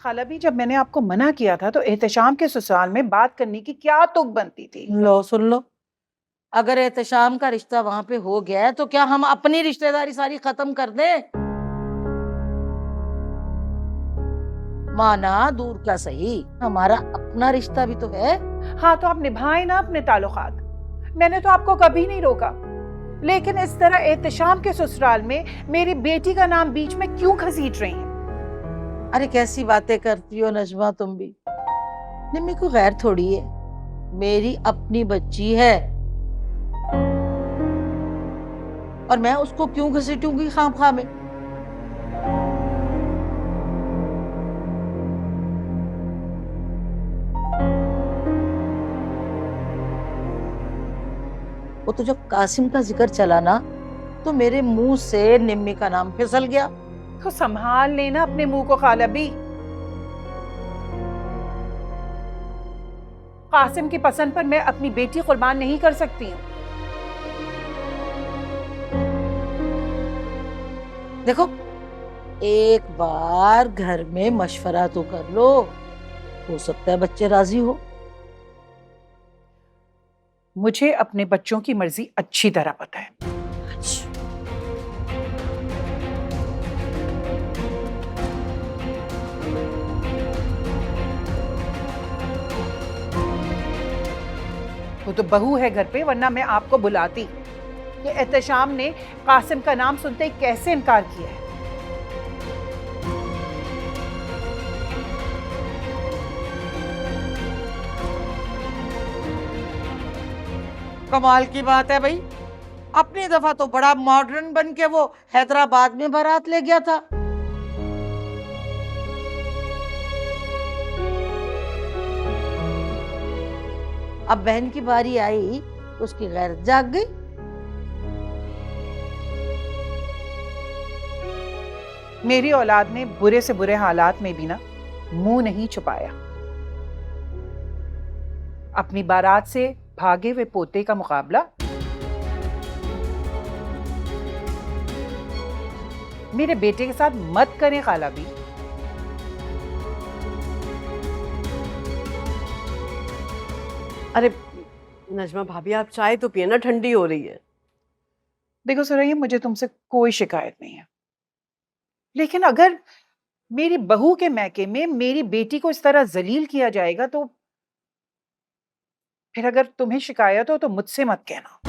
खाला भी, जब मैंने आपको मना किया था तो एहतशाम के ससुराल में बात करने की क्या तुक बनती थी। लो सुन लो, अगर एहतशाम का रिश्ता वहां पे हो गया है तो क्या हम अपनी रिश्तेदारी सारी खत्म कर दें? माना दूर का सही, हमारा अपना रिश्ता भी तो है। हाँ, तो आप निभाए ना अपने ताल्लुकात। मैंने तो आपको कभी नहीं रोका, लेकिन इस तरह एहतशाम के ससुराल में मेरी बेटी का नाम बीच में क्यों घसीट रही हैं? अरे कैसी बातें करती हो नजमा तुम भी। निम्मी को गैर थोड़ी है, मेरी अपनी बच्ची है और मैं उसको क्यों घसीटूंगी खामखा में। वो तो जब कासिम का जिक्र चला ना तो मेरे मुंह से निम्मी का नाम फिसल गया। तो संभाल लेना अपने मुंह को खाला भी। कासिम की पसंद पर मैं अपनी बेटी कुर्बान नहीं कर सकती हूँ। देखो, एक बार घर में मशवरा तो कर लो, हो सकता है बच्चे राजी हो। मुझे अपने बच्चों की मर्जी अच्छी तरह पता है। वो तो बहू है घर पे, वरना मैं आपको बुलाती। ये एहतशाम ने कासिम का नाम सुनते ही कैसे इनकार किया है। कमाल की बात है भाई, अपनी दफा तो बड़ा मॉडर्न बन के वो हैदराबाद में बारात ले गया था। अब बहन की बारी आई तो उसकी गैरत जाग गई। मेरी औलाद ने बुरे से बुरे हालात में भी ना मुंह नहीं छुपाया। अपनी बारात से भागे हुए पोते का मुकाबला मेरे बेटे के साथ मत करें खाला भी। अरे नजमा भाभी, आप चाय तो पिए ना, ठंडी हो रही है। देखो सुरैया, मुझे तुमसे कोई शिकायत नहीं है, लेकिन अगर मेरी बहू के मैके में मेरी बेटी को इस तरह जलील किया जाएगा तो फिर अगर तुम्हें शिकायत हो तो मुझसे मत कहना।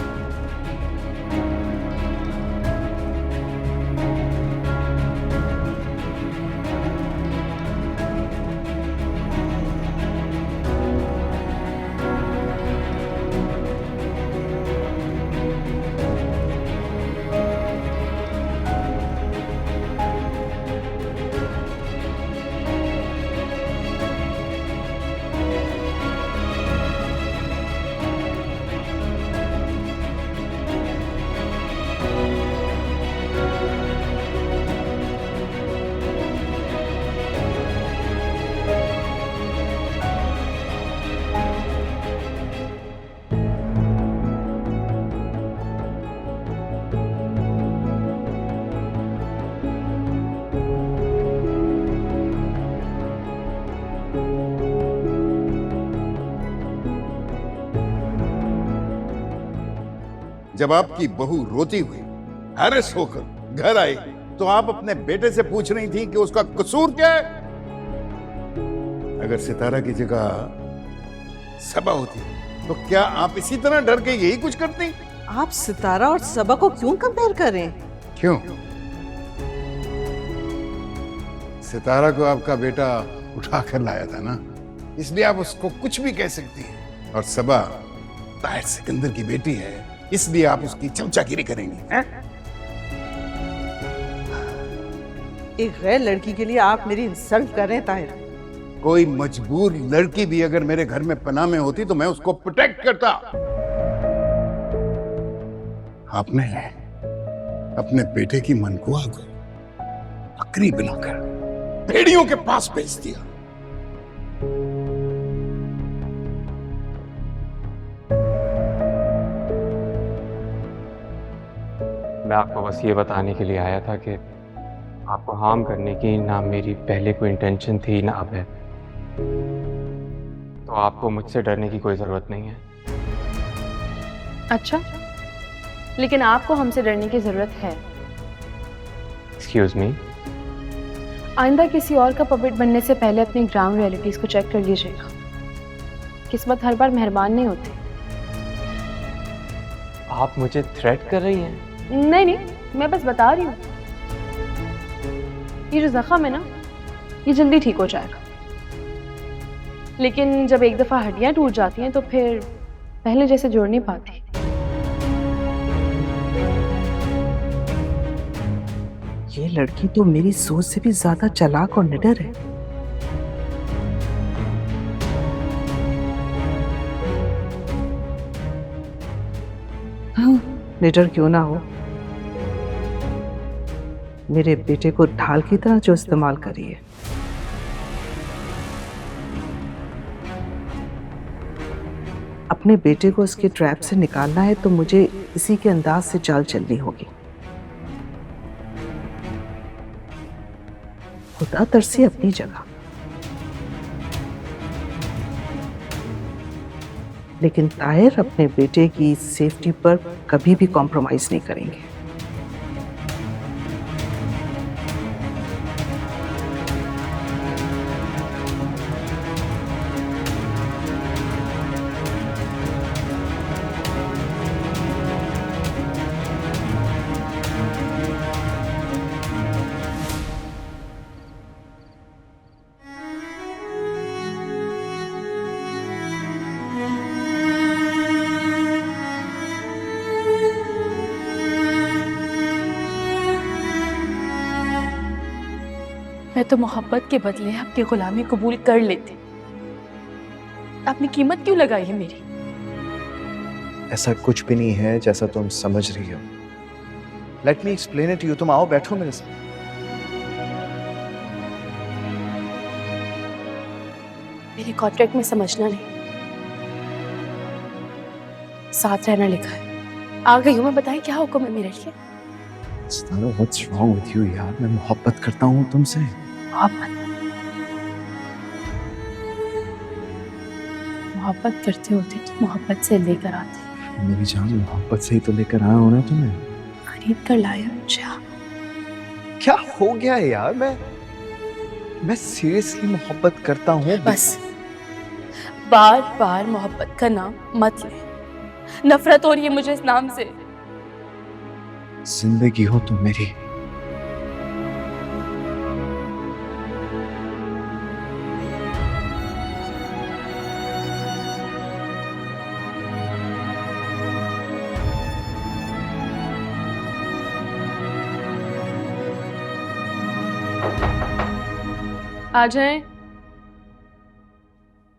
जब आपकी बहू रोती हुई हैरस होकर घर आई तो आप अपने बेटे से पूछ रही थी कि उसका कसूर क्या है। अगर सितारा की जगह सबा होती तो क्या आप इसी तरह डर के यही कुछ करती? आप सितारा और सबा को क्यों कंपेयर करें? क्यों? सितारा को आपका बेटा उठा कर लाया था ना, इसलिए आप उसको कुछ भी कह सकती हैं। और सबा ताहिर सिकंदर की बेटी है, इसलिए आप उसकी चमचागिरी करेंगी हैं? एक गैर लड़की के लिए आप मेरी इंसल्ट कर रहे हैं ताहिर। कोई मजबूर लड़की भी अगर मेरे घर में पनाह में होती तो मैं उसको प्रोटेक्ट करता। आपने अपने बेटे की मनकुआ को बकरी बनाकर भेड़ियों के पास भेज दिया। मैं आपको बस ये बताने के लिए आया था कि आपको हार्म करने की ना मेरी पहले कोई इंटेंशन थी ना अब है, तो आपको मुझसे डरने की कोई ज़रूरत नहीं है। अच्छा, लेकिन आपको हमसे डरने की जरूरत है। Excuse me. आइंदा किसी और का पपेट बनने से पहले अपनी ग्राउंड रियलिटीज को चेक कर लीजिएगा। किस्मत हर बार मेहरबान नहीं होती। आप मुझे थ्रेट कर रही हैं? नहीं नहीं, मैं बस बता रही हूँ। ये जो जख्म है ना, ये जल्दी ठीक हो जाएगा, लेकिन जब एक दफा हड्डियां टूट जाती हैं तो फिर पहले जैसे जुड़ नहीं पाती। ये लड़की तो मेरी सोच से भी ज्यादा चालाक और निडर है। हाँ, निडर क्यों ना हो, मेरे बेटे को ढाल की तरह जो इस्तेमाल करी है। अपने बेटे को उसके ट्रैप से निकालना है तो मुझे इसी के अंदाज से चाल चलनी होगी। खुदा तरसी अपनी जगह, लेकिन ताहिर अपने बेटे की सेफ्टी पर कभी भी कॉम्प्रोमाइज नहीं करेंगे। मैं तो मोहब्बत के बदले आपकी गुलामी कबूल कर लेती। आपने कीमत क्यों लगाई है मेरी? ऐसा कुछ भी नहीं है जैसा तुम समझ रही हो। Let me explain it you. तुम आओ, बैठो मेरे साथ। मेरे कॉन्ट्रैक्ट में समझना नहीं, साथ रहना लिखा है। आ गई हूँ मैं, बताएं क्या हुक्म है मेरे लिए? सितारा, व्हाट्स रॉन्ग विद यू यार? मैं मोहब्बत करता हूँ तुमसे। मोहब्बत करते होते तो मोहब्बत से लेकर आते। मेरी जान, मोहब्बत से ही तो लेकर आया हूं ना तुम्हें। खरीद कर लाया मुझे आप। क्या हो गया है यार? मैं सीरियसली मोहब्बत करता हूँ। बस बार बार मोहब्बत का नाम मत ले, नफरत हो रही है मुझे इस नाम से। जिंदगी हो तुम मेरी। आ जाएं।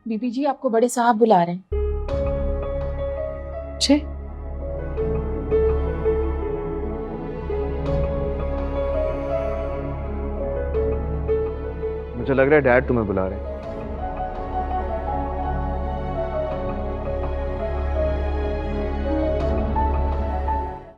बीबी जी, आपको बड़े साहब बुला रहे हैं। छे मुझे लग रहा है डैड तुम्हें बुला रहे हैं।